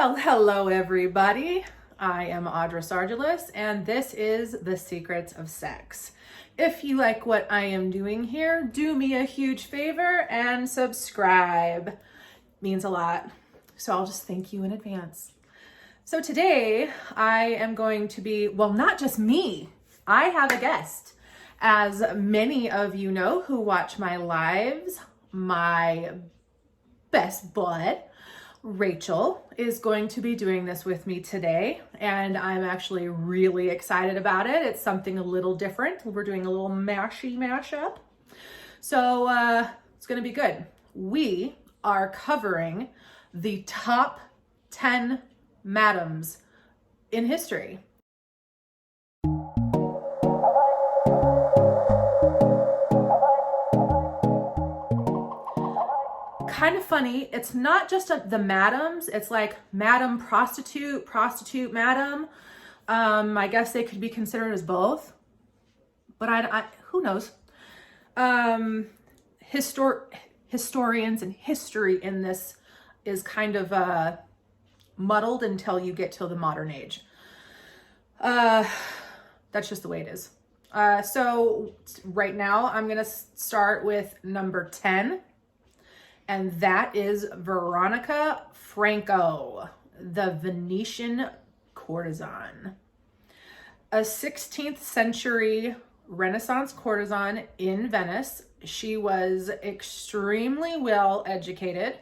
Well, hello everybody. I am Audra Sargelis, and this is The Secrets of Sex. If you like what I am doing here, do me a huge favor and subscribe. It means a lot. So I'll just thank you in advance. So today I am going to be, well, not just me. I have a guest. As many of you know who watch my lives, my best bud, RAchel, is going to be doing this with me today, and I'm actually really excited about it. It's something a little different. We're doing a little mashup. So it's going to be good. We are covering the top 10 madams in history. Kind of funny, it's not just the madams, it's like madam prostitute, prostitute madam. I guess they could be considered as both, but I who knows? Historians and history in this is kind of muddled until you get to the modern age. That's just the way it is. So right now I'm gonna start with number 10. And that is Veronica Franco, the Venetian courtesan. A 16th century Renaissance courtesan in Venice. She was extremely well educated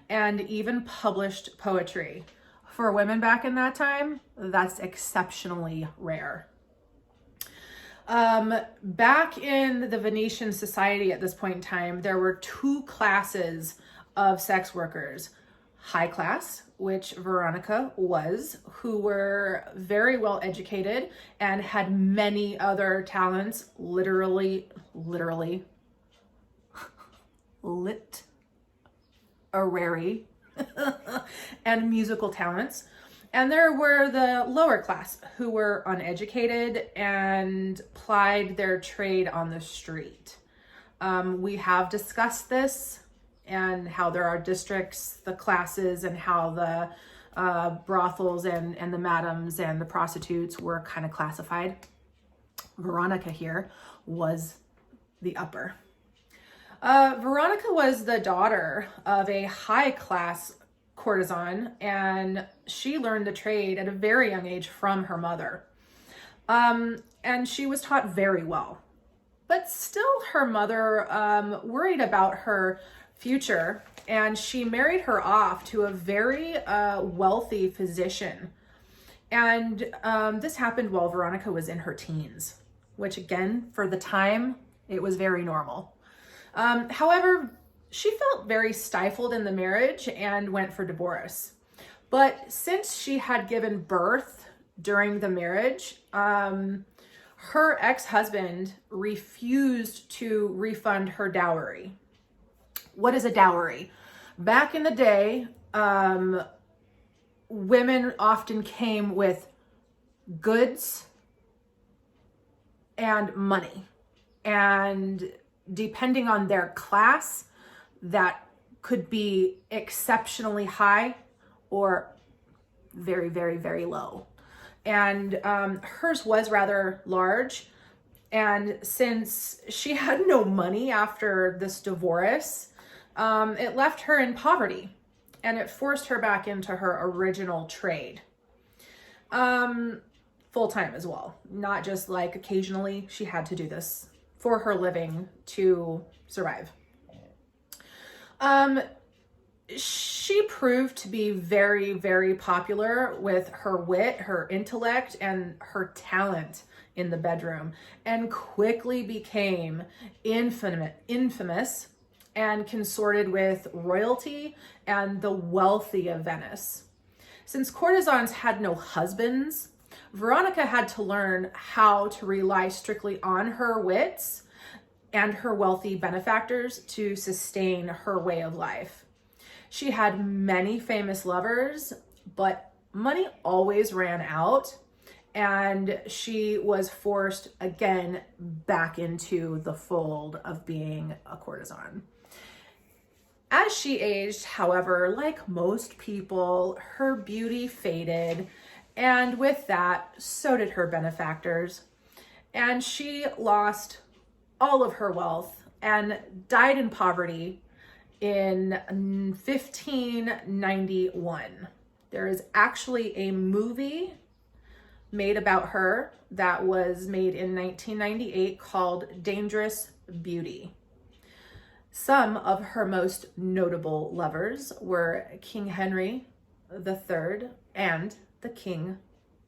and even published poetry. For women back in that time, that's exceptionally rare. Back in the Venetian society at this point in time, there were two classes of sex workers. High class, which Veronica was, who were very well educated and had many other talents, literary, and musical talents. And there were the lower class who were uneducated and plied their trade on the street. We have discussed this and how there are districts, the classes, and how the brothels and the madams and the prostitutes were kind of classified. Veronica here was the upper. Veronica was the daughter of a high class courtesan, and she learned the trade at a very young age from her mother. And she was taught very well. But still her mother worried about her future, and she married her off to a very wealthy physician. And this happened while Veronica was in her teens, which again, for the time, it was very normal. However, she felt very stifled in the marriage and went for divorce. But since she had given birth during the marriage, her ex-husband refused to refund her dowry. What is a dowry? Back in the day, women often came with goods and money. And depending on their class, that could be exceptionally high or very, very, very low. And hers was rather large. And since she had no money after this divorce, it left her in poverty, and it forced her back into her original trade. Full-time as well, not just like occasionally. She had to do this for her living to survive. She proved to be very, very popular with her wit, her intellect, and her talent in the bedroom, and quickly became infamous and consorted with royalty and the wealthy of Venice. Since courtesans had no husbands, Veronica had to learn how to rely strictly on her wits and her wealthy benefactors to sustain her way of life. She had many famous lovers, but money always ran out, and she was forced again back into the fold of being a courtesan. As she aged, however, like most people, her beauty faded, and with that, so did her benefactors. And she lost all of her wealth and died in poverty in 1591. There is actually a movie made about her that was made in 1998 called Dangerous Beauty. Some of her most notable lovers were King Henry III and the King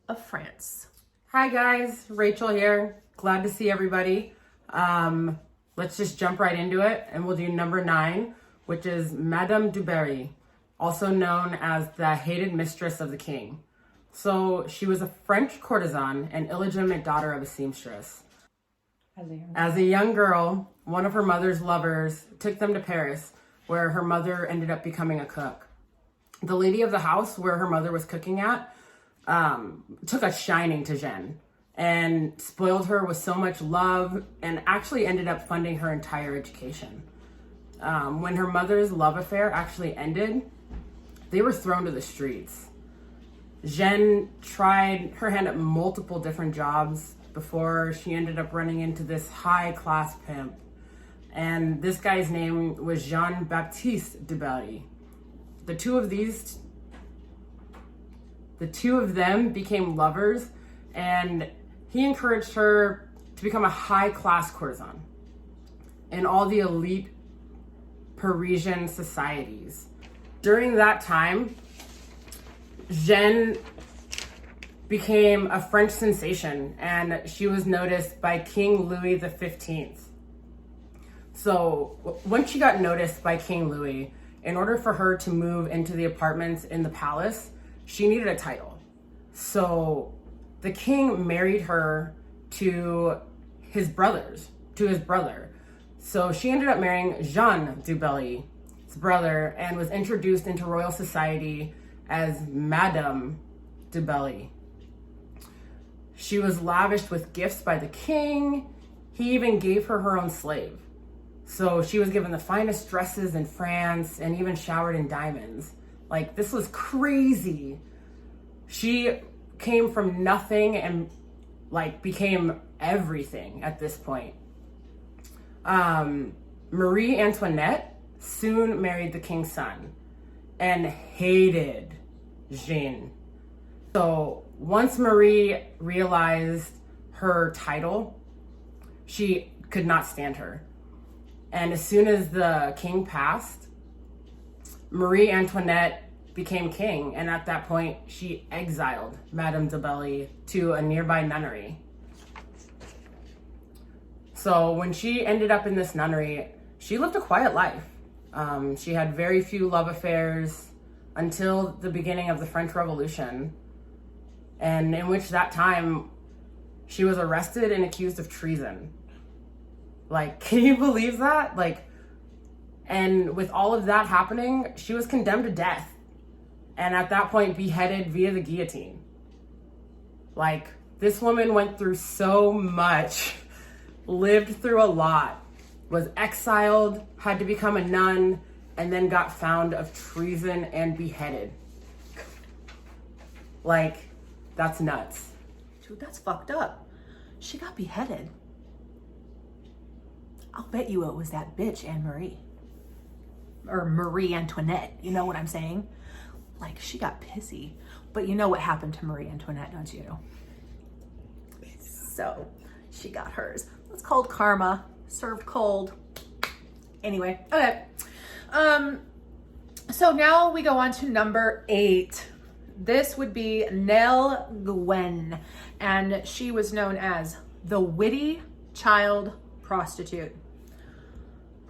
of France. Hi guys, Rachel here. Glad to see everybody. Let's just jump right into it, and we'll do number 9, which is Madame Du Barry, also known as the hated mistress of the king. So she was a French courtesan and illegitimate daughter of a seamstress. As a young girl, one of her mother's lovers took them to Paris, where her mother ended up becoming a cook. The lady of the house where her mother was cooking at took a shining to Jeanne and spoiled her with so much love and actually ended up funding her entire education. When her mother's love affair actually ended, they were thrown to the streets. Jeanne tried her hand at multiple different jobs before she ended up running into this high-class pimp. And this guy's name was Jean-Baptiste Du Barry. The two of them became lovers, and he encouraged her to become a high-class courtesan in all the elite Parisian societies. During that time, Jeanne became a French sensation, and she was noticed by King Louis XV. So once she got noticed by King Louis, in order for her to move into the apartments in the palace, she needed a title. So the king married her to his brother. So she ended up marrying Jeanne Du Barry's brother and was introduced into royal society as Madame Du Barry. She was lavished with gifts by the king. He even gave her her own slave. So she was given the finest dresses in France and even showered in diamonds. Like, this was crazy. She came from nothing and became everything at this point. Marie Antoinette soon married the king's son and hated Jeanne. So once Marie realized her title, she could not stand her. And as soon as the king passed, Marie Antoinette became king, and at that point, she exiled Madame Du Barry to a nearby nunnery. So when she ended up in this nunnery, she lived a quiet life. She had very few love affairs until the beginning of the French Revolution, and in which that time, she was arrested and accused of treason. Can you believe that? And with all of that happening, she was condemned to death. And at that point, beheaded via the guillotine. This woman went through so much, lived through a lot, was exiled, had to become a nun, and then got found of treason and beheaded. That's nuts. Dude, that's fucked up. She got beheaded. I'll bet you it was that bitch Anne-Marie. Or Marie Antoinette, you know what I'm saying? She got pissy. But you know what happened to Marie Antoinette, don't you? So, she got hers. It's called karma, served cold. Anyway, okay. So now we go on to number 8. This would be Nell Gwen, and she was known as the witty child prostitute.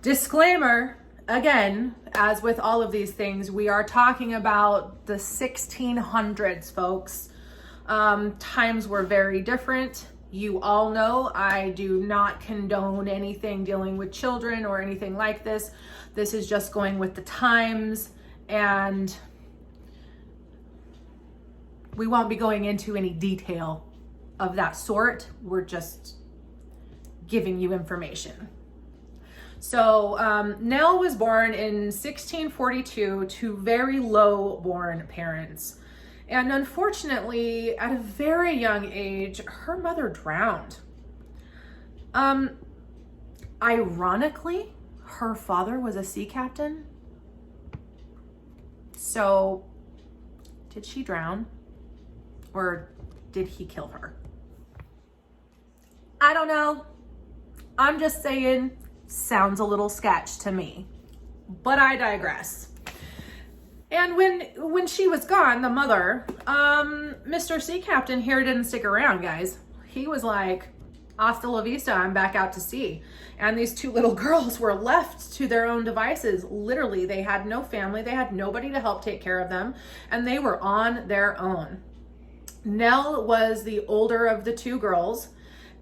Disclaimer, again, as with all of these things, we are talking about the 1600s, folks. Times were very different. You all know I do not condone anything dealing with children or anything like this. This is just going with the times, and we won't be going into any detail of that sort. We're just giving you information. So Nell was born in 1642 to very low-born parents. And unfortunately, at a very young age, her mother drowned. Ironically, her father was a sea captain. So, did she drown? Or did he kill her? I don't know. I'm just saying, sounds a little sketch to me. But I digress. And when she was gone, the mother, Mr. Sea Captain here didn't stick around, guys. He was like, hasta la vista, I'm back out to sea. And these two little girls were left to their own devices. Literally, they had no family. They had nobody to help take care of them. And they were on their own. Nell was the older of the two girls.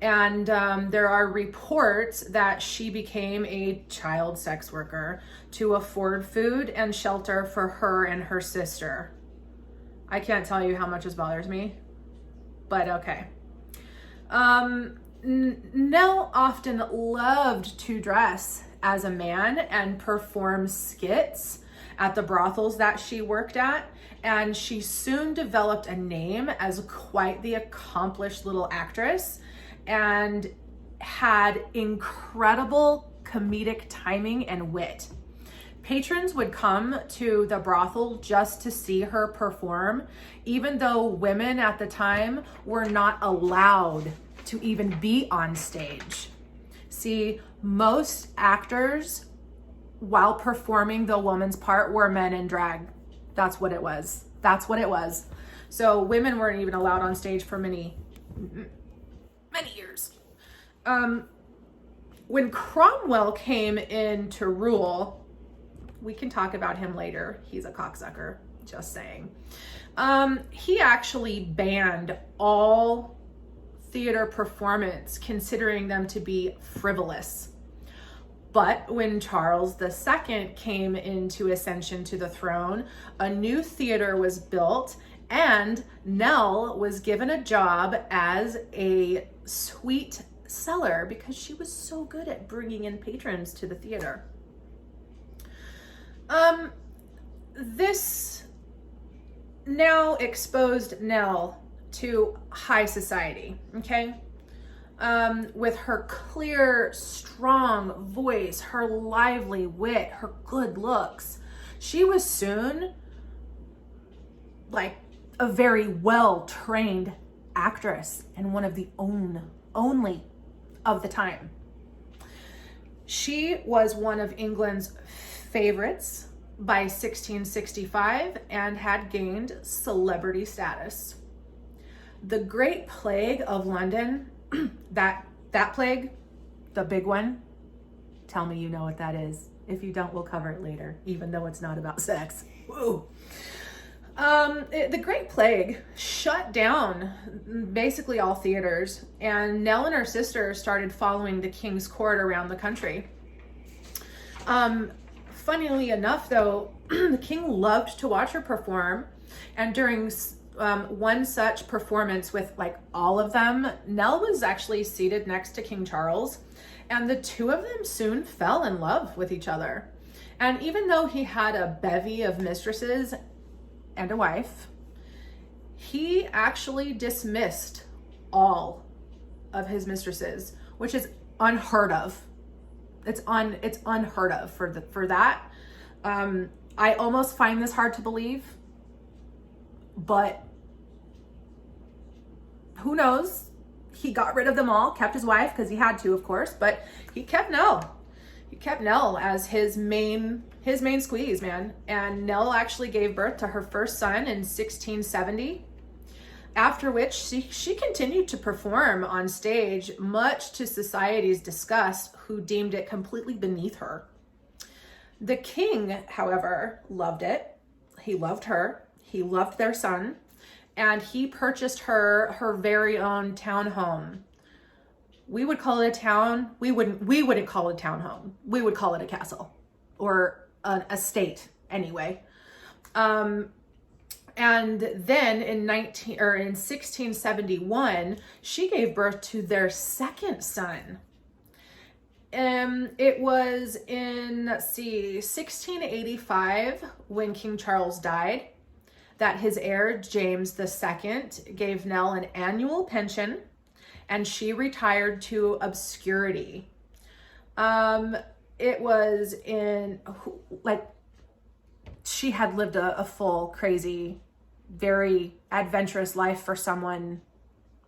And there are reports that she became a child sex worker to afford food and shelter for her and her sister. I can't tell you how much this bothers me, but okay. Nell often loved to dress as a man and perform skits at the brothels that she worked at, and she soon developed a name as quite the accomplished little actress and had incredible comedic timing and wit. Patrons would come to the brothel just to see her perform, even though women at the time were not allowed to even be on stage. See, most actors, while performing the woman's part, were men in drag. That's what it was. That's what it was. So women weren't even allowed on stage for many years. When Cromwell came in to rule, we can talk about him later. He's a cocksucker, just saying. He actually banned all theater performance, considering them to be frivolous. But when Charles II came into ascension to the throne, a new theater was built, and Nell was given a job as a sweet seller because she was so good at bringing in patrons to the theater. This now exposed Nell to high society, okay? With her clear, strong voice, her lively wit, her good looks. She was soon like a very well-trained actress and one of the only of the time. She was one of England's favorites by 1665 and had gained celebrity status. The Great Plague of London, that plague, the big one, tell me you know what that is. If you don't, we'll cover it later, even though it's not about sex. Woo. The Great Plague shut down basically all theaters, and Nell and her sister started following the king's court around the country. Funnily enough, though, the king loved to watch her perform, and during one such performance with like all of them, Nell was actually seated next to King Charles, and the two of them soon fell in love with each other. And even though he had a bevy of mistresses and a wife, he actually dismissed all of his mistresses, which is unheard of. It's unheard of for that. I almost find this hard to believe, but who knows? He got rid of them all, kept his wife because he had to, of course, but he kept Nell. He kept Nell as his main squeeze, man. And Nell actually gave birth to her first son in 1670, after which she continued to perform on stage, much to society's disgust, who deemed it completely beneath her. The king, however, loved it. He loved her. He loved their son. And he purchased her very own townhome. We would call it a town. We wouldn't call it a townhome. We would call it a castle or an estate anyway. And then in 1671, she gave birth to their second son. It was in, let's see, 1685 when King Charles died that his heir, James II, gave Nell an annual pension, and she retired to obscurity. It was in, like, she had lived a full, crazy, very adventurous life for someone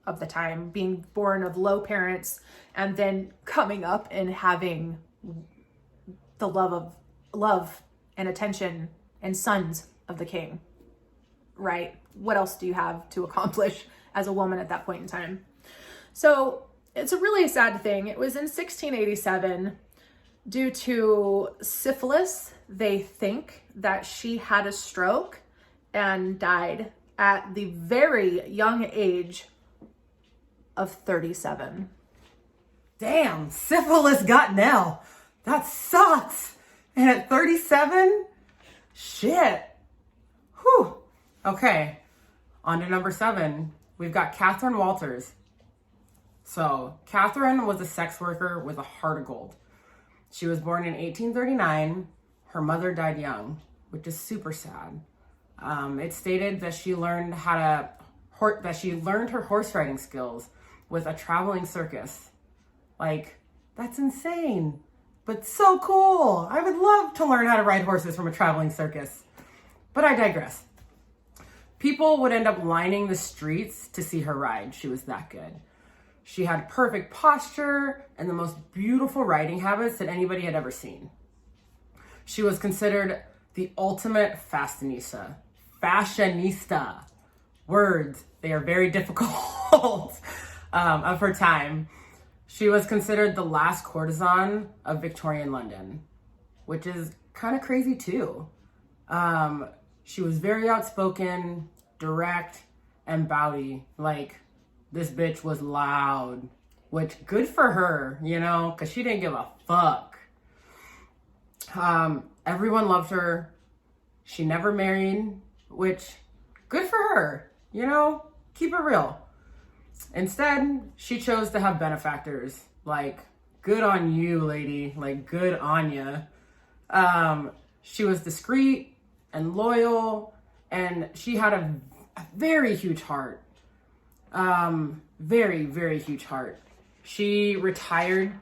of the time, being born of low parents and then coming up and having the love and attention and sons of the king, right? What else do you have to accomplish as a woman at that point in time? So it's a really sad thing. It was in 1687, due to syphilis, they think that she had a stroke and died at the very young age of 37. Damn, syphilis got Nell. That sucks. And at 37? Shit. Whew. Okay, on to number 7. We've got Catherine Walters. So, Catherine was a sex worker with a heart of gold. She was born in 1839. Her mother died young, which is super sad. It stated that she learned her horse riding skills with a traveling circus. Like, that's insane, but so cool. I would love to learn how to ride horses from a traveling circus. But I digress. People would end up lining the streets to see her ride. She was that good. She had perfect posture and the most beautiful riding habits that anybody had ever seen. She was considered the ultimate fashionista. Words, they are very difficult of her time. She was considered the last courtesan of Victorian London, which is kind of crazy too. She was very outspoken, direct, and bawdy. Like, this bitch was loud, which good for her, you know, because she didn't give a fuck. Everyone loved her. She never married, which good for her, you know, keep it real. Instead, she chose to have benefactors. Like, good on you, lady. Like, good on ya. She was discreet and loyal, and she had a very huge heart. Very, very huge heart. She retired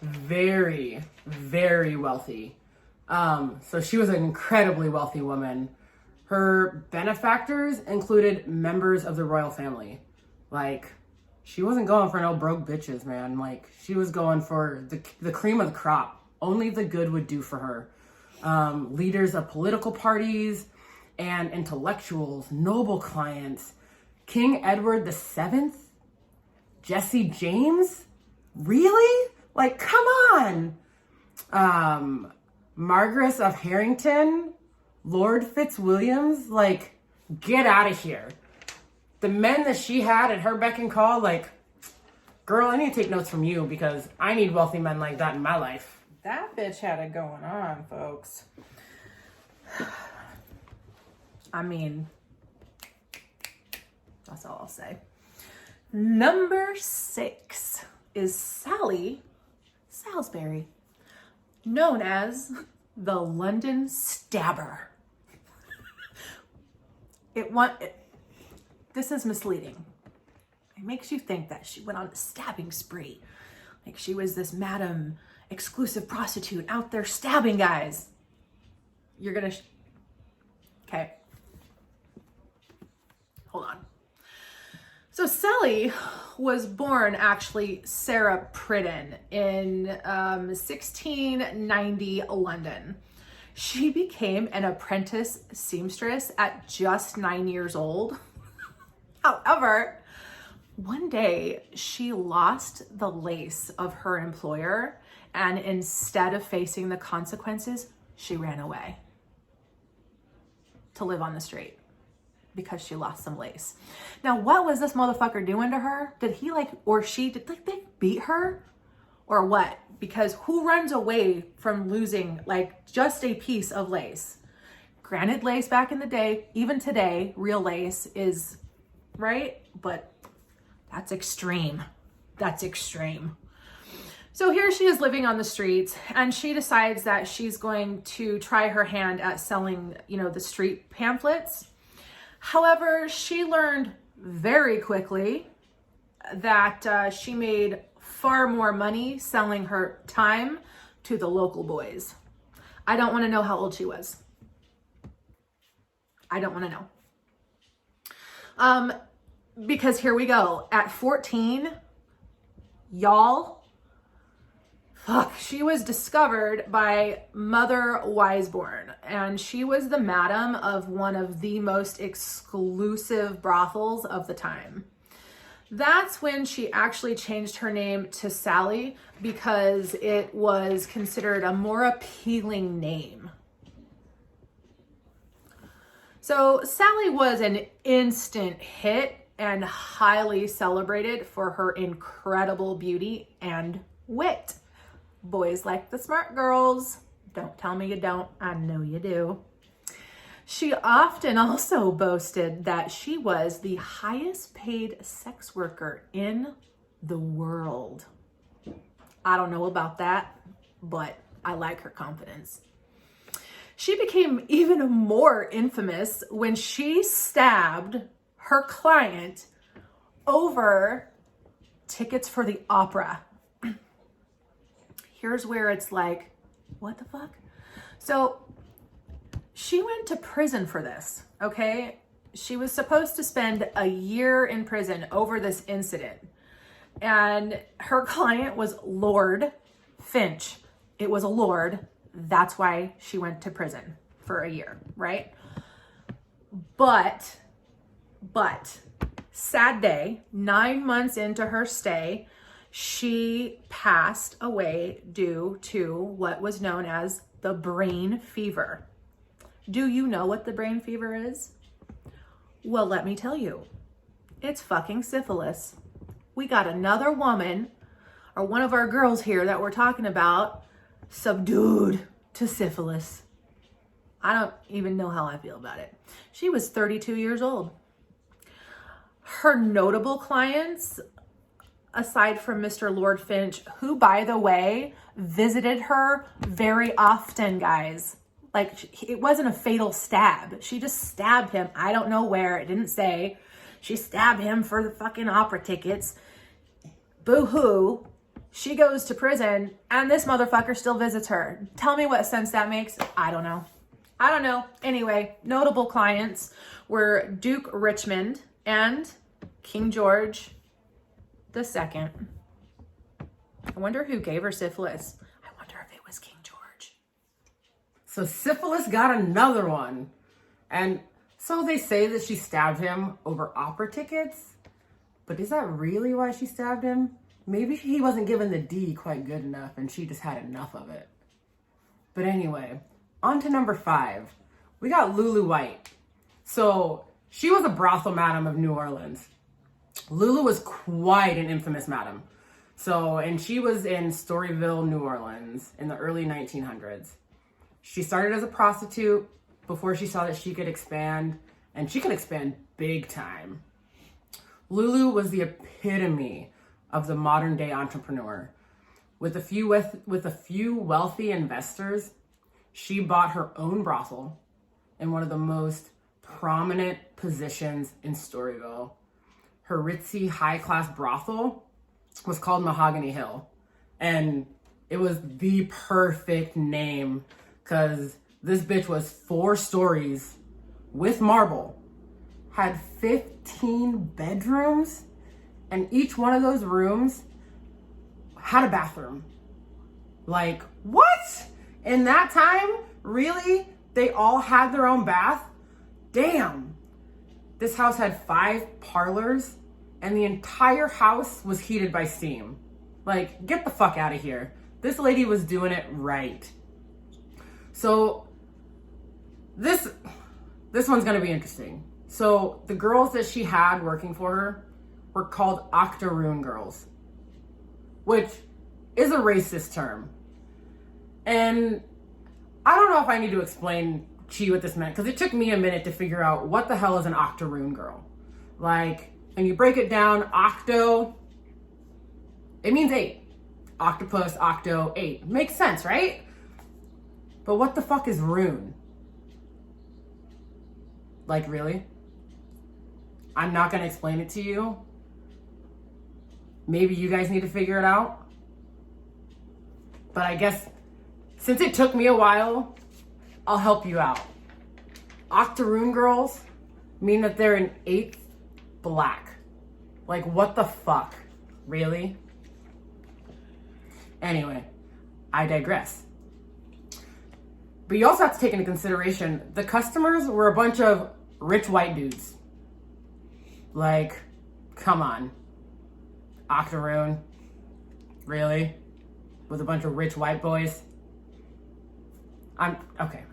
very, very wealthy. So she was an incredibly wealthy woman. Her benefactors included members of the royal family. Like, she wasn't going for no broke bitches, man. Like, she was going for the cream of the crop. Only the good would do for her. Leaders of political parties and intellectuals, noble clients, King Edward VII, Jesse James, really? Like, come on. Margaret of Harrington, Lord Fitzwilliams, like, get out of here. The men that she had at her beck and call, like, girl, I need to take notes from you because I need wealthy men like that in my life. That bitch had it going on, folks. I mean, that's all I'll say. Number 6 is Salisbury, known as the London Stabber. This is misleading. It makes you think that she went on a stabbing spree. Like she was this madam exclusive prostitute out there stabbing guys. You're gonna... Okay. Hold on. So Sally was born actually Sarah Pridden in 1690 London. She became an apprentice seamstress at just 9 years old. However, one day she lost the lace of her employer, and instead of facing the consequences, she ran away to live on the street because she lost some lace. Now, what was this motherfucker doing to her? Did he did they beat her or what? Because who runs away from losing like just a piece of lace? Granted, lace back in the day, even today, real lace is right, but that's extreme. That's extreme. So here she is living on the streets, and she decides that she's going to try her hand at selling, the street pamphlets. However, she learned very quickly that she made far more money selling her time to the local boys. I don't want to know how old she was. I don't want to know. Because here we go. At 14, y'all, she was discovered by Mother Wiseborn, and she was the madam of one of the most exclusive brothels of the time. That's when she actually changed her name to Sally, because it was considered a more appealing name. So Sally was an instant hit and highly celebrated for her incredible beauty and wit. Boys like the smart girls. Don't tell me you don't. I know you do. She often also boasted that she was the highest paid sex worker in the world. I don't know about that, but I like her confidence. She became even more infamous when she stabbed her client over tickets for the opera. Here's where it's like, what the fuck? So she went to prison for this, okay? She was supposed to spend a year in prison over this incident. And her client was Lord Finch. It was a lord. That's why she went to prison for a year, right? But, sad day, 9 months into her stay, she passed away due to what was known as the brain fever. Do you know what the brain fever is? Well, let me tell you. It's fucking syphilis. We got another woman, or one of our girls here that we're talking about, subdued to syphilis. I don't even know how I feel about it. She was 32 years old. Her notable clients, aside from Mr. Lord Finch, who, by the way, visited her very often, guys. Like, it wasn't a fatal stab. She just stabbed him. I don't know where. It didn't say. She stabbed him for the fucking opera tickets. Boo-hoo. She goes to prison, and this motherfucker still visits her. Tell me what sense that makes. I don't know. Anyway, notable clients were Duke Richmond and King George II. I wonder who gave her syphilis. I wonder if it was King George. So syphilis got another one. And so they say that she stabbed him over opera tickets. But is that really why she stabbed him? Maybe he wasn't given the D quite good enough and she just had enough of it. But anyway, on to number 5. We got Lulu White. So she was a brothel madam of New Orleans. Lulu was quite an infamous madam. And she was in Storyville, New Orleans in the early 1900s. She started as a prostitute before she saw that she could expand, and she could expand big time. Lulu was the epitome of the modern day entrepreneur. With a few wealthy investors, she bought her own brothel in one of the most prominent positions in Storyville. Her ritzy high-class brothel was called Mahogany Hill. And it was the perfect name because this bitch was 4 stories with marble, had 15 bedrooms, and each one of those rooms had a bathroom. Like, what? In that time? Really? They all had their own bath? Damn. This house had 5 parlors, and the entire house was heated by steam. Like, get the fuck out of here. This lady was doing it right. So, this one's gonna be interesting. So, the girls that she had working for her were called octoroon girls, which is a racist term. And I don't know if I need to explain to you what this meant, because it took me a minute to figure out what the hell is an octoroon girl. Like, when you break it down, octo, it means 8. octopus, octo, 8. Makes sense, right? But what the fuck is rune? Like, really? I'm not gonna explain it to you. Maybe you guys need to figure it out. But I guess since it took me a while, I'll help you out. Octoroon girls mean that they're an 8th black. Like, what the fuck? Really? Anyway, I digress. But you also have to take into consideration the customers were a bunch of rich white dudes. Like, come on. Octoroon? Really? With a bunch of rich white boys? I'm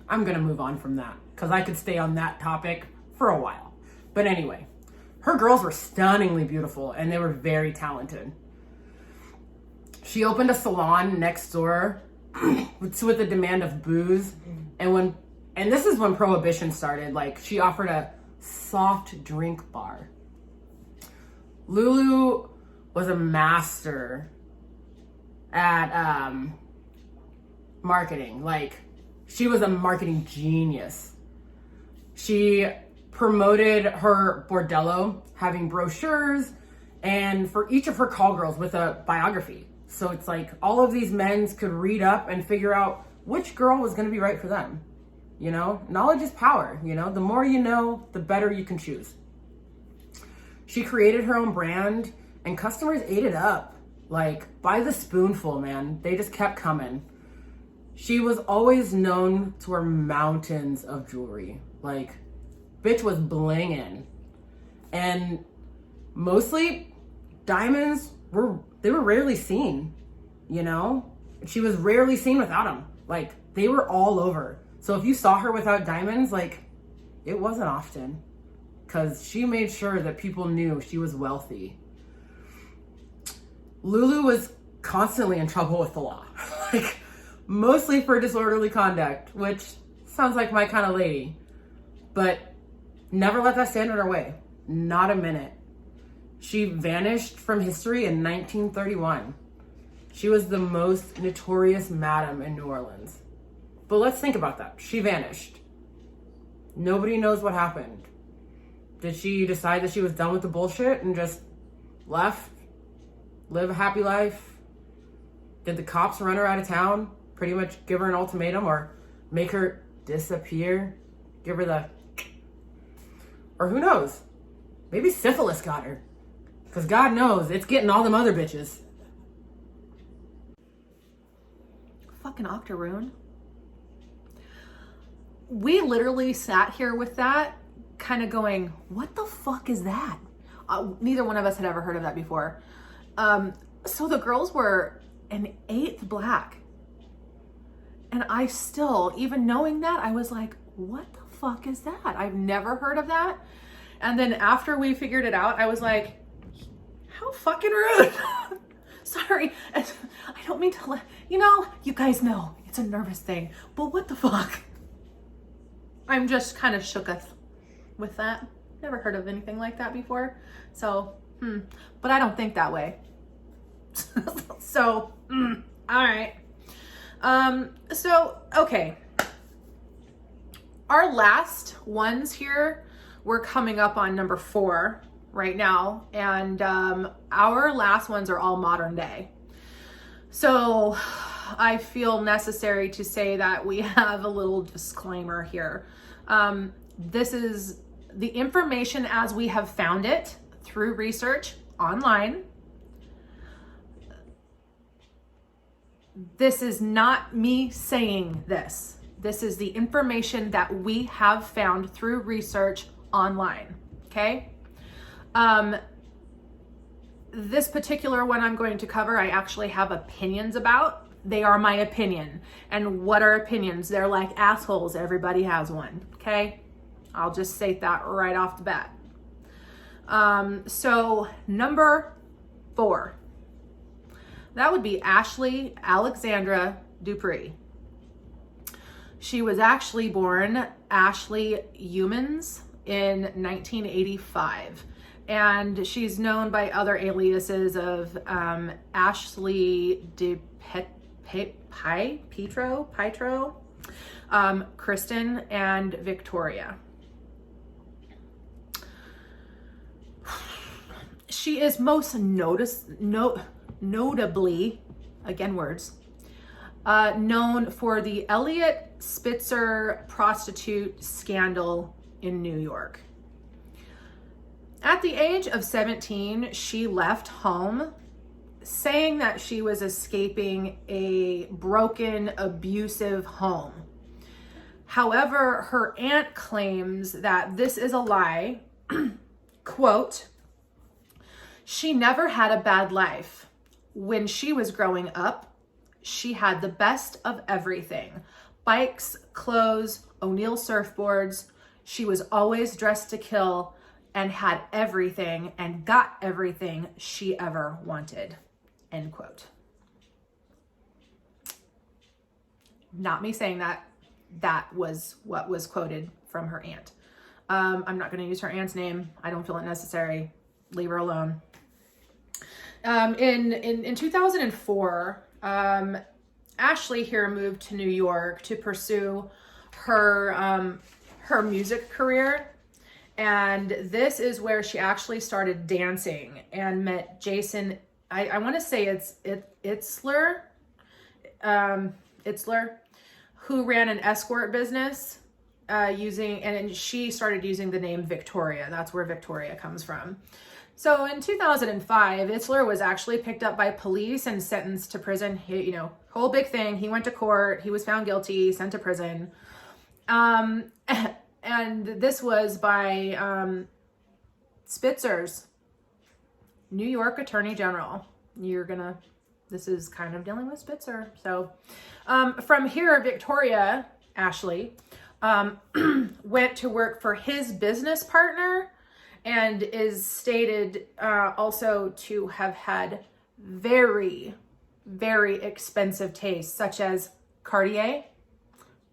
gonna move on from that because I could stay on that topic for a while. But anyway, her girls were stunningly beautiful and they were very talented. She opened a salon next door with the demand of booze, and this is when Prohibition started. Like, she offered a soft drink bar. Lulu was a master at marketing. Like, she was a marketing genius. She promoted her bordello, having brochures, and for each of her call girls with a biography. So it's like all of these men could read up and figure out which girl was going to be right for them. You know, knowledge is power. You know, the more you know, the better you can choose. She created her own brand and customers ate it up. Like, by the spoonful, man. They just kept coming. She was always known to wear mountains of jewelry. Like, bitch was blinging. And mostly, diamonds were rarely seen, you know? She was rarely seen without them. Like, they were all over. So if you saw her without diamonds, like, it wasn't often. Because she made sure that people knew she was wealthy. Lulu was constantly in trouble with the law. Like, mostly for disorderly conduct, which sounds like my kind of lady. But never let that stand in her way. Not a minute. She vanished from history in 1931. She was the most notorious madam in New Orleans. But let's think about that. She vanished. Nobody knows what happened. Did she decide that she was done with the bullshit and just left? Live a happy life? Did the cops run her out of town? Pretty much give her an ultimatum or make her disappear? Give her the... Or who knows? Maybe syphilis got her. Because God knows, it's getting all them other bitches. Fucking Octoroon. We literally sat here with that, kind of going, what the fuck is that? Neither one of us had ever heard of that before. So the girls were an 8th black. And I still, even knowing that, I was like, what the fuck is that? I've never heard of that. And then after we figured it out, I was like, how fucking rude. Sorry. I don't mean to you guys know it's a nervous thing, but what the fuck? I'm just kind of shooketh with that. Never heard of anything like that before. So, but I don't think that way. So, all right. So, okay. Our last ones here, we're coming up on number 4 right now. And our last ones are all modern day. So I feel necessary to say that we have a little disclaimer here. This is the information as we have found it through research online. This is not me saying this. This is the information that we have found through research online, okay? This particular one I'm going to cover, I actually have opinions about. They are my opinion. And what are opinions? They're like assholes. Everybody has one, okay? I'll just state that right off the bat. So number 4, that would be Alexandra DUPRE. She was actually born Ashley Humans in 1985. And she's known by other aliases of Ashley Pietro, Kristen, and Victoria. She is most notably, again words, known for the Elliot Spitzer prostitute scandal in New York. At the age of 17, she left home saying that she was escaping a broken, abusive home. However, her aunt claims that this is a lie. Quote, "She never had a bad life. When she was growing up, she had the best of everything. Bikes, clothes, O'Neill surfboards. She was always dressed to kill and had everything and got everything she ever wanted." End quote. Not me saying that. That was what was quoted from her aunt. I'm not going to use her aunt's name. I don't feel it necessary. Leave her alone. In 2004, Ashley here moved to New York to pursue her music career. And this is where she actually started dancing and met Jason. I want to say Itzler, who ran an escort business and she started using the name Victoria. That's where Victoria comes from. So in 2005, Itzler was actually picked up by police and sentenced to prison. Whole big thing. He went to court. He was found guilty, sent to prison. And this was by Spitzer's New York Attorney General. This is kind of dealing with Spitzer. So from here, Victoria, Ashley, went to work for his business partner and is stated also to have had very, very expensive tastes, such as Cartier,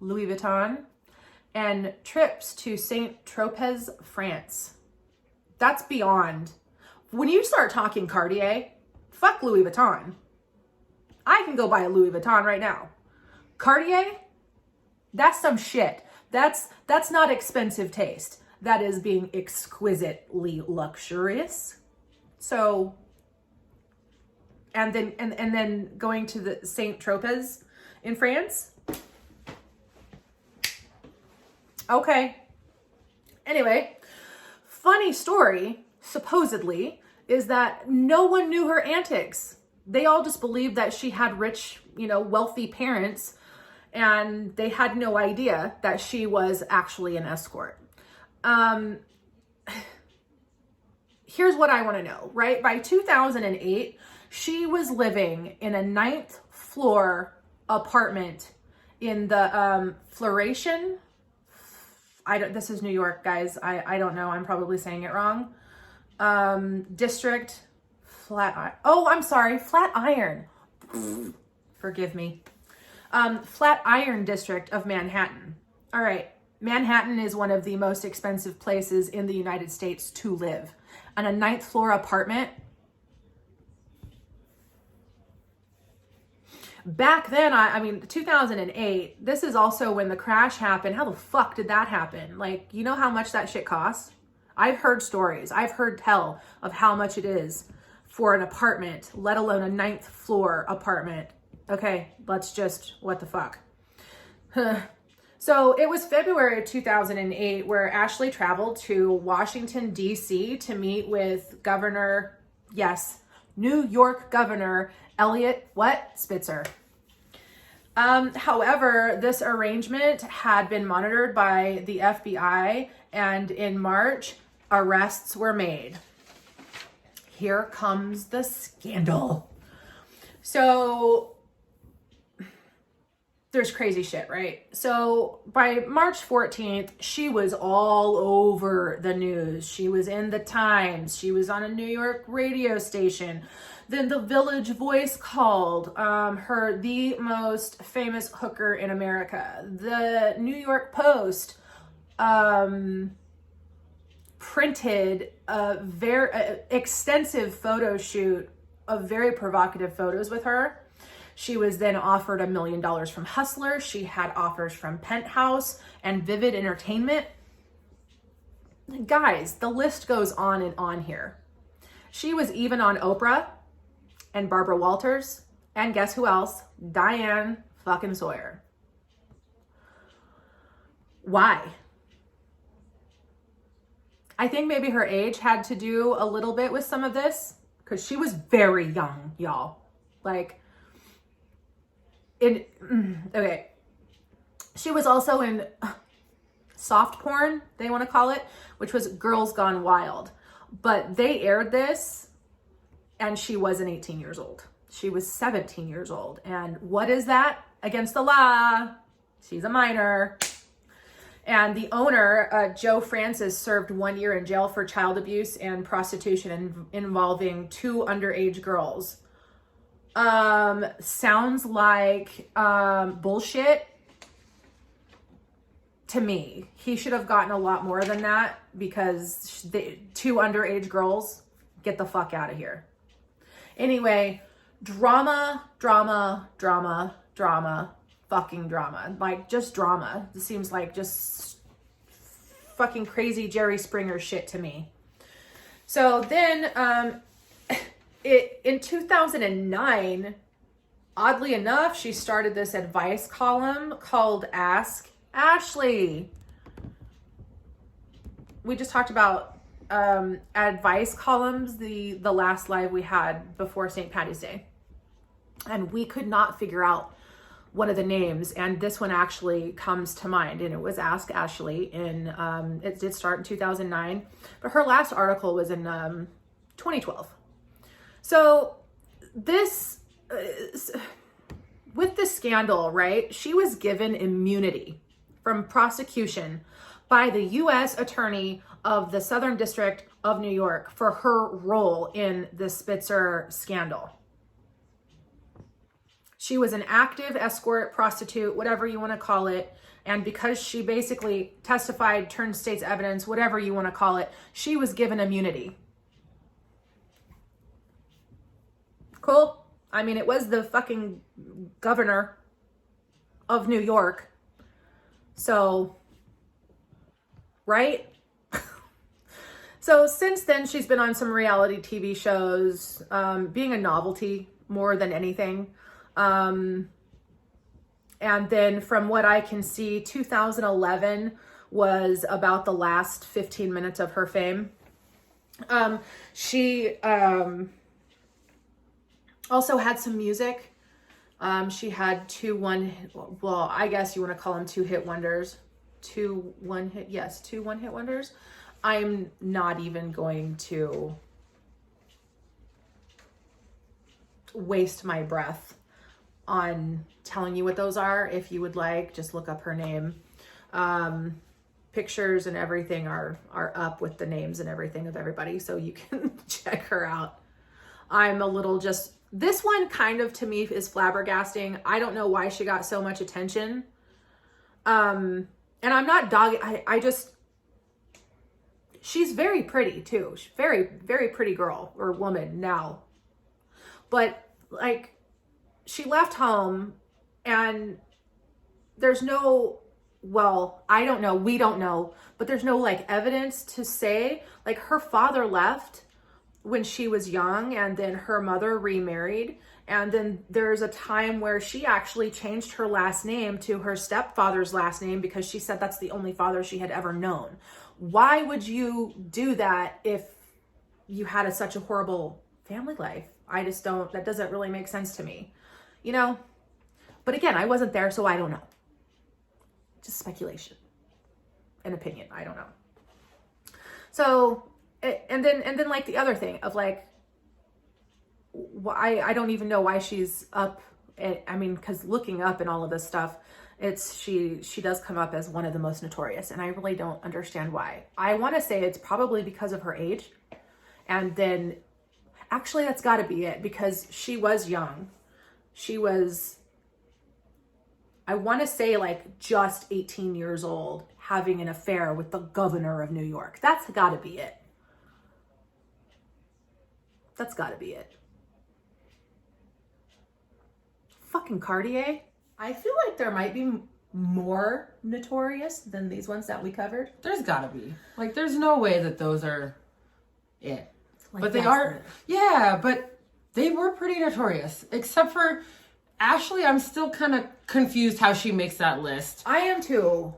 Louis Vuitton, and trips to Saint Tropez, France. That's beyond. When you start talking Cartier, fuck Louis Vuitton. I can go buy a Louis Vuitton right now. Cartier, that's some shit. That's not expensive taste. That is being exquisitely luxurious. So, and then going to the Saint Tropez in France. Okay. Anyway, funny story, supposedly, is that no one knew her antics. They all just believed that she had rich, wealthy parents, and they had no idea that she was actually an escort. Here's what I want to know, right? By 2008, she was living in a 9th floor apartment in the Floration. This is New York, guys. I don't know. I'm probably saying it wrong. District, Flatiron. Forgive me. Flatiron District of Manhattan. All right. Manhattan is one of the most expensive places in the United States to live. And a 9th floor apartment. Back then, 2008, this is also when the crash happened. How the fuck did that happen? Like, you know how much that shit costs? I've heard stories. I've heard tell of how much it is for an apartment, let alone a 9th floor apartment. Okay, what the fuck? So it was February of 2008 where Ashley traveled to Washington, D.C. to meet with New York Governor Elliot Spitzer. However, this arrangement had been monitored by the FBI, and in March, arrests were made. Here comes the scandal. So there's crazy shit, right? So by March 14th, she was all over the news. She was in the Times. She was on a New York radio station. Then the Village Voice called her the most famous hooker in America. The New York Post printed a very extensive photo shoot of very provocative photos with her. She was then offered $1 million from Hustler. She had offers from Penthouse and Vivid Entertainment. Guys, the list goes on and on here. She was even on Oprah and Barbara Walters, and guess who else? Diane fucking Sawyer. Why? I think maybe her age had to do a little bit with some of this, because she was very young, y'all. Like, okay. She was also in soft porn, they want to call it, which was Girls Gone Wild. But they aired this, and she wasn't 18 years old. She was 17 years old. And what is that? Against the law. She's a minor. And the owner, Joe Francis, served 1 year in jail for child abuse and prostitution involving 2 underage girls. Sounds like bullshit to me. He should have gotten a lot more than that, because 2 underage girls, get the fuck out of here. Anyway, drama, fucking drama. Like, just drama. It seems like just fucking crazy Jerry Springer shit to me. So then, in 2009, oddly enough, she started this advice column called Ask Ashley. We just talked about advice columns the last live we had before St. Patty's Day. And we could not figure out one of the names, and this one actually comes to mind, and it was Ask Ashley. It did start in 2009, but her last article was in 2012. So this, with the scandal, right, she was given immunity from prosecution by the U.S. Attorney of the Southern District of New York for her role in the Spitzer scandal. She was an active escort, prostitute, whatever you want to call it. And because she basically testified, turned state's evidence, whatever you want to call it, she was given immunity. Cool. I mean, it was the fucking governor of New York. So, right? So since then, she's been on some reality TV shows, being a novelty more than anything. And then from what I can see, 2011 was about the last 15 minutes of her fame. She also had some music. She had 2 1-hit wonders. 2 1-hit wonders. I'm not even going to waste my breath on telling you what those are. If you would like, just look up her name. Pictures and everything are up with the names and everything of everybody, so you can check her out. I'm a little this one kind of, to me, is flabbergasting. I don't know why she got so much attention. And I'm not dogging, she's very pretty too. She's very, very pretty girl or woman now. But like, she left home, and there's no, I don't know, we don't know, but there's no like evidence to say, like, her father left when she was young, and then her mother remarried. And then there's a time where she actually changed her last name to her stepfather's last name because she said that's the only father she had ever known. Why would you do that if you had such a horrible family life? That doesn't really make sense to me, you know? But again, I wasn't there, so I don't know. Just speculation, an opinion, I don't know. So, and then like the other thing of like, I don't even know why she's up. Because looking up and all of this stuff, she does come up as one of the most notorious, and I really don't understand why. I want to say it's probably because of her age, and then actually that's got to be it, because she was young. She was, I want to say, like just 18 years old, having an affair with the governor of New York. That's got to be it. That's got to be it. Fucking Cartier. I feel like there might be more notorious than these ones that we covered. There's gotta be. Like, there's no way that those are it. Like, but they are, yeah, but they were pretty notorious. Except for Ashley, I'm still kind of confused how she makes that list. I am too.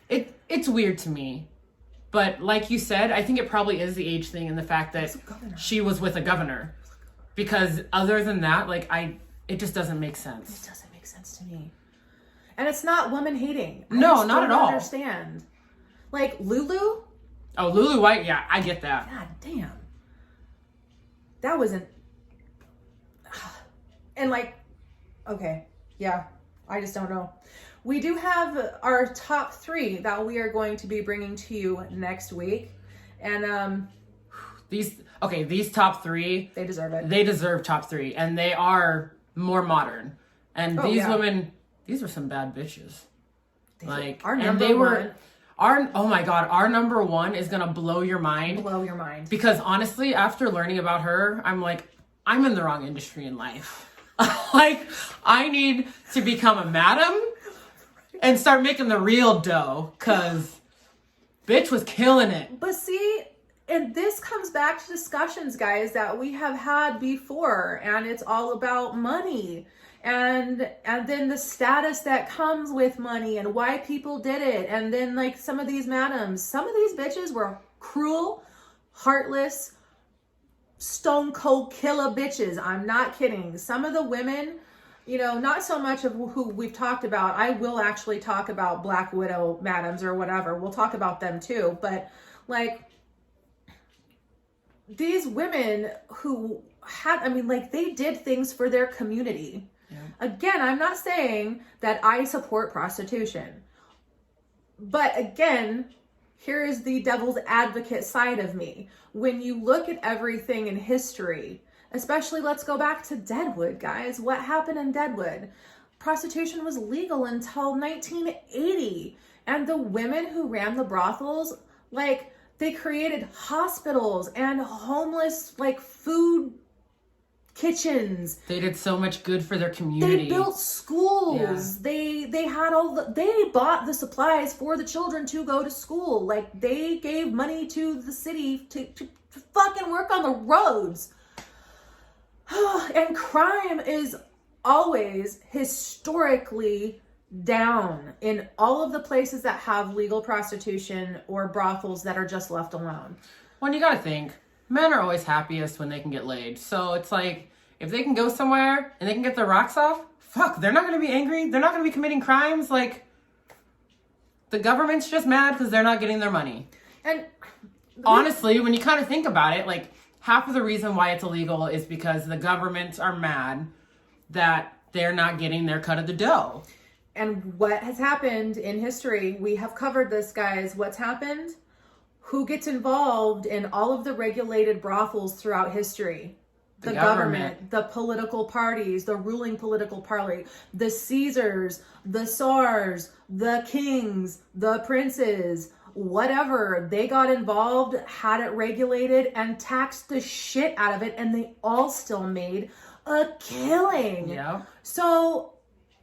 It's weird to me. But like you said, I think it probably is the age thing and the fact that she was with a governor. Because other than that, like, it just doesn't make sense. It doesn't make sense to me. And it's not woman hating. No, not at all. I understand. Like Lulu. Oh, Lulu White. Yeah, I get that. God damn. That wasn't. And like, okay, yeah, I just don't know. We do have our top 3 that we are going to be bringing to you next week, and these top 3, they deserve it. They deserve top 3, and they are more modern. And these women. These were some bad bitches. Our number one. Oh my God, our number 1 is gonna blow your mind. Blow your mind. Because honestly, after learning about her, I'm like, I'm in the wrong industry in life. Like, I need to become a madam and start making the real dough, cause bitch was killing it. But see, and this comes back to discussions, guys, that we have had before, and it's all about money. And then the status that comes with money and why people did it. And then like some of these madams, some of these bitches were cruel, heartless, stone cold killer bitches. I'm not kidding. Some of the women, you know, not so much of who we've talked about. I will actually talk about Black Widow madams or whatever. We'll talk about them too. But like these women who had, I mean, like they did things for their community. Yeah. Again, I'm not saying that I support prostitution. But again, here is the devil's advocate side of me. When you look at everything in history, especially let's go back to Deadwood, guys. What happened in Deadwood? Prostitution was legal until 1980. And the women who ran the brothels, like they created hospitals and homeless, like food kitchens. They did so much good for their community. They built schools. Yeah. They had they bought the supplies for the children to go to school. Like they gave money to the city to fucking work on the roads. And crime is always historically down in all of the places that have legal prostitution or brothels that are just left alone. When you gotta think, men are always happiest when they can get laid. So it's like, if they can go somewhere and they can get their rocks off, fuck, they're not going to be angry. They're not going to be committing crimes. Like, the government's just mad because they're not getting their money. And honestly, when you kind of think about it, like, half of the reason why it's illegal is because the governments are mad that they're not getting their cut of the dough. And what has happened in history, we have covered this, guys. What's happened? Who gets involved in all of the regulated brothels throughout history? The government, the political parties, the ruling political party, the Caesars, the Tsars, the kings, the princes, whatever. They got involved, had it regulated, and taxed the shit out of it, and they all still made a killing. Yeah. So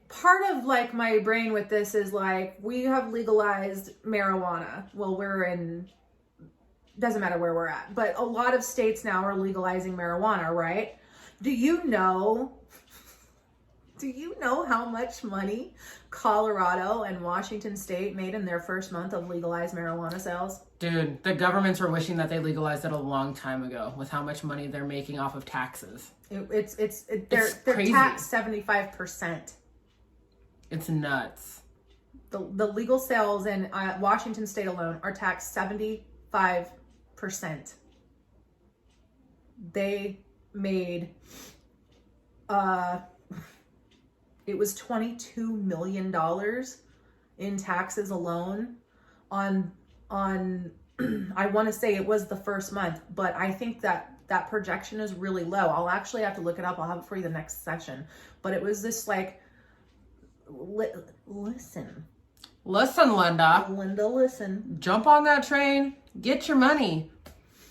part of like my brain with this is like, we have legalized marijuana. Well, we're in... doesn't matter where we're at, but a lot of states now are legalizing marijuana, right? Do you know how much money Colorado and Washington State made in their first month of legalized marijuana sales? Dude, the governments were wishing that they legalized it a long time ago with how much money they're making off of taxes. They're taxed 75%. It's nuts. The legal sales in Washington State alone are taxed 75%. They made it was $22 million in taxes alone on I want to say it was the first month, but I think that projection is really low. I'll actually have to look it up. I'll have it for you the next session. But it was this like listen. Listen, Linda. Linda, listen. Jump on that train. Get your money.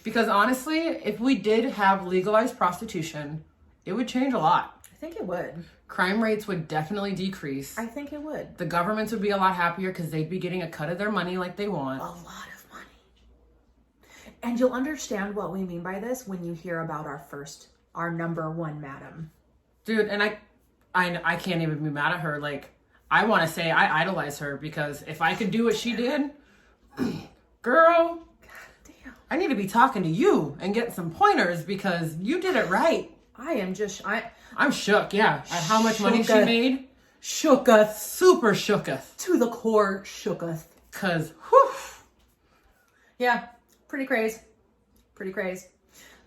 Because honestly, if we did have legalized prostitution, it would change a lot. I think it would. Crime rates would definitely decrease. I think it would. The governments would be a lot happier because they'd be getting a cut of their money like they want. A lot of money. And you'll understand what we mean by this when you hear about our number one madam. Dude, and I can't even be mad at her. Like, I want to say I idolize her because if I could do what she did, girl, God damn. I need to be talking to you and getting some pointers because you did it right. I'm shook, yeah, at how much money she made. Shooketh. Super shooketh. To the core shooketh. Cause, whew. Yeah, pretty crazy. Pretty crazy.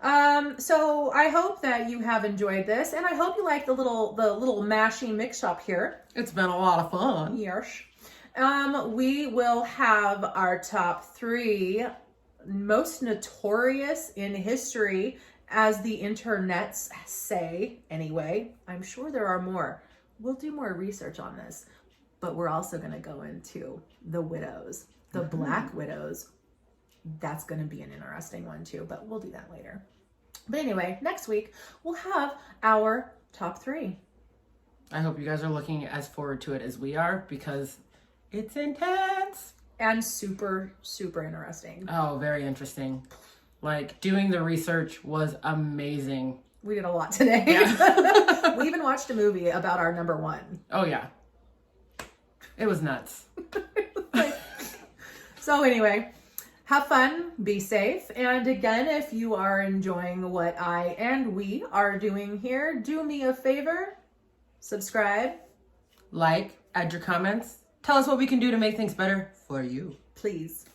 So I hope that you have enjoyed this, and I hope you like the little mashy mix up here. It's been a lot of fun. Yes. We will have our top 3 most notorious in history, as the internets say anyway. I'm sure there are more. We'll do more research on this, but we're also going to go into the widows, the Black widows. That's going to be an interesting one too, but we'll do that later. But anyway, next week we'll have our top 3. I hope you guys are looking as forward to it as we are because it's intense. And super, super interesting. Oh, very interesting. Like, doing the research was amazing. We did a lot today. Yeah. We even watched a movie about our number 1. Oh, yeah. It was nuts. So anyway, have fun, be safe. And again, if you are enjoying what I and we are doing here, do me a favor, subscribe. Like, add your comments. Tell us what we can do to make things better for you. Please.